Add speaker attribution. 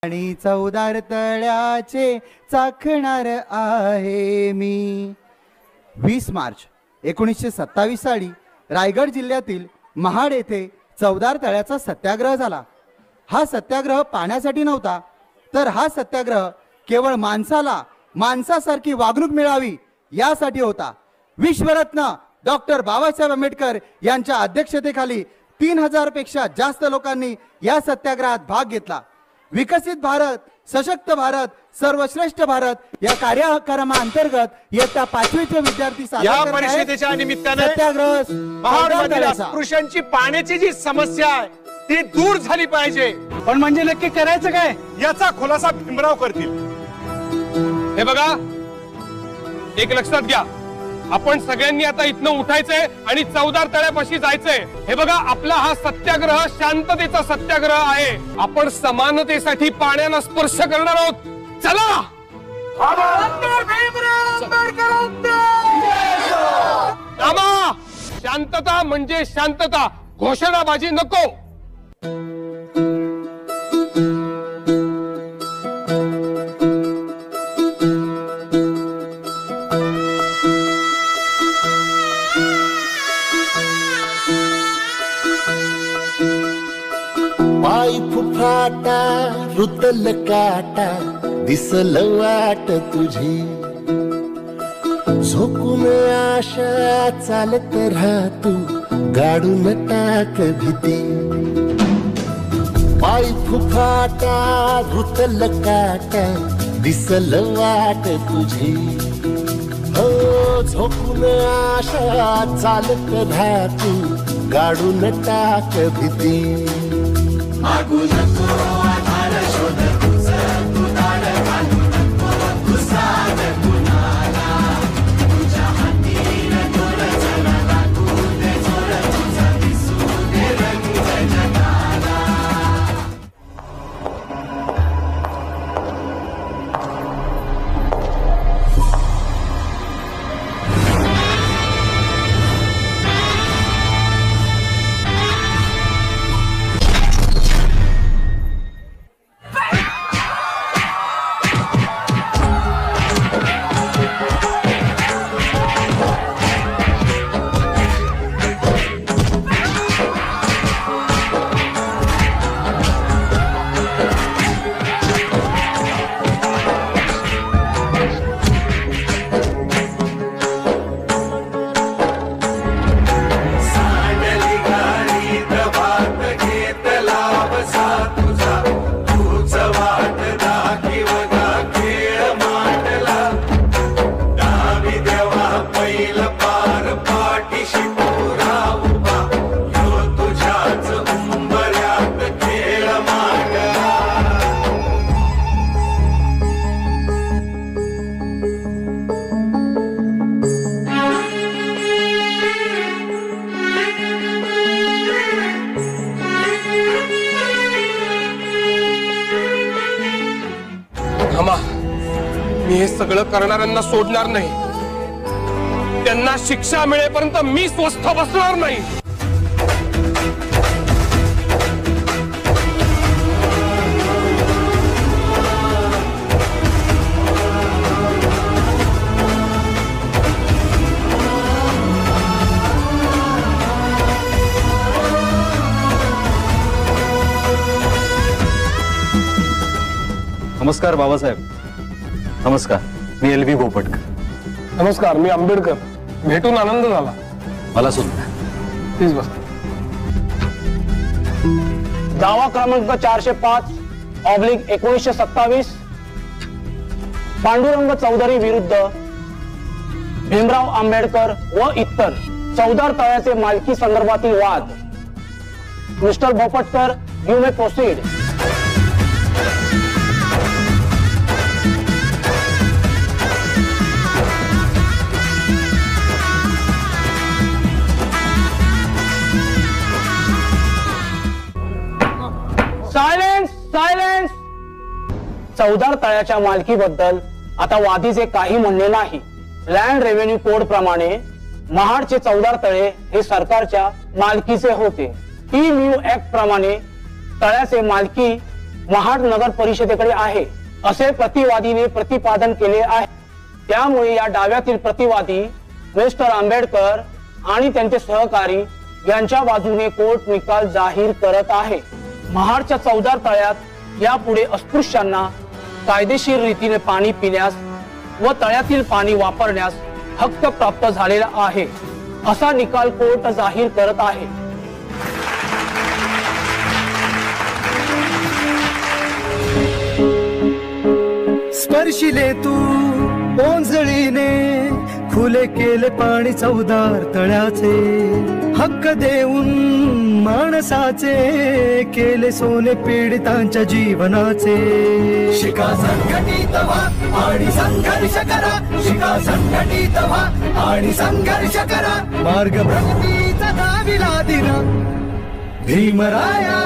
Speaker 1: आणि चौदार तळ्याचे चाखणार आहे मी. 20 मार्च 1927 साली रायगड जिल्ह्यातील महाड येथे चौदार तळ्याचा सत्याग्रह झाला. हा सत्याग्रह पाण्यासाठी नव्हता, तर हा सत्याग्रह केवळ माणसासारखी वागणूक मिळावी यासाठी होता. विश्वरत्न डॉक्टर बाबासाहेब आंबेडकर यांच्या अध्यक्षतेखाली 3000 पेक्षा जास्त लोकांनी या सत्याग्रहात भाग घेतला. विकसित भारत, सशक्त भारत, सर्वश्रेष्ठ भारत या कार्यक्रमाअंतर्गत इयत्ता 5वीचे विद्यार्थी
Speaker 2: या परिषदेच्या निमित्ताने
Speaker 1: सत्याग्रह
Speaker 2: महाडमधील अस्पृश्यांची पाण्याची जी समस्या आहे ती दूर झाली पाहिजे.
Speaker 3: पण म्हणजे नक्की करायचं काय
Speaker 2: याचा खुलासा भीमराव करतील.
Speaker 4: हे बघा, एक लक्षात घ्या, आपण सगळ्यांनी आता इथनं उठायचंय आणि चौदार तळ्यापाशी जायचंय. हे बघा, आपला हा सत्याग्रह शांततेचा सत्याग्रह आहे. आपण समानतेसाठी पाण्याला स्पर्श करणार आहोत. चला. थांबा. शांतता म्हणजे शांतता, घोषणाबाजी नको.
Speaker 5: पाय फुफाटा रुतल काटा दिसल वाट तुझी, झोकून आशा चालत राहा तू गाडून टाक भीती. पाय फुफाटा रुतल काटा दिसल वाट तुझी, हो झोकून आशा चालत राहा तू गाडून टाक भीती. मागू नको आधार शोध तुझं तू दाड घालू नको घुसाड कुणाला, तुझ्या हातीनं थोड जरा लागू दे जोड तुझा दिसू दे रंग जगाला.
Speaker 4: मी हे सगळं करणाऱ्यांना सोडणार नाही. त्यांना शिक्षा मिळेपर्यंत मी स्वस्थ बसणार नाही.
Speaker 6: नमस्कार बाबासाहेब. नमस्कार, मी LV भोपटकर.
Speaker 4: नमस्कार, मी आंबेडकर. भेटून आनंद झाला.
Speaker 6: मला सुद्धा.
Speaker 4: प्लीज बस.
Speaker 3: दावा क्रमांक 405/1927 पांडुरंग चौधरी विरुद्ध भीमराव आंबेडकर व इतर चौदार तळ्याचे मालकी संदर्भातील वाद. Mister Bhopatkar, you may proceed. Silence, silence. चौदार तळ्याच्या मालकीबद्दल आता वादीचे काही म्हणणे नाही. लँड रेव्हेन्यू कोड प्रमाणे महाडचे चौदार तळे हे सरकारच्या मालकीचे होते. EMU ऍक्ट प्रमाणे तळ्याचे मालकी महाड नगर परिषदेकडे आहे असे प्रतिवादीने प्रतिपादन केले आहे। त्यामुळे या डाव्यातील प्रतिवादी मिस्टर आंबेडकर आणि त्यांचे सहकारी यांच्या बाजूने कोर्ट निकाल जाहीर करत आहे। महाडच्या चौदार तळ्यात यापुढे अस्पृश्यांना कायदेशीर रीतीने पाणी पिण्यास व तळ्यातील पाणी वापरण्यास हक्क प्राप्त झालेला आहे असा निकाल कोर्ट जाहीर करत आहे।
Speaker 7: स्पर्शिले तू ओंजळीने खुले केले पाणी चौदार तळ्याचे, हक्क देऊन माणसाचे केले सोने पीडितांच्या जीवनाचे। शिका संघटित व्हा आणि संघर्ष करा, शिका संघटित व्हा आणि संघर्ष करा, मार्ग प्रगतीचा दाविला दिला भीमराया।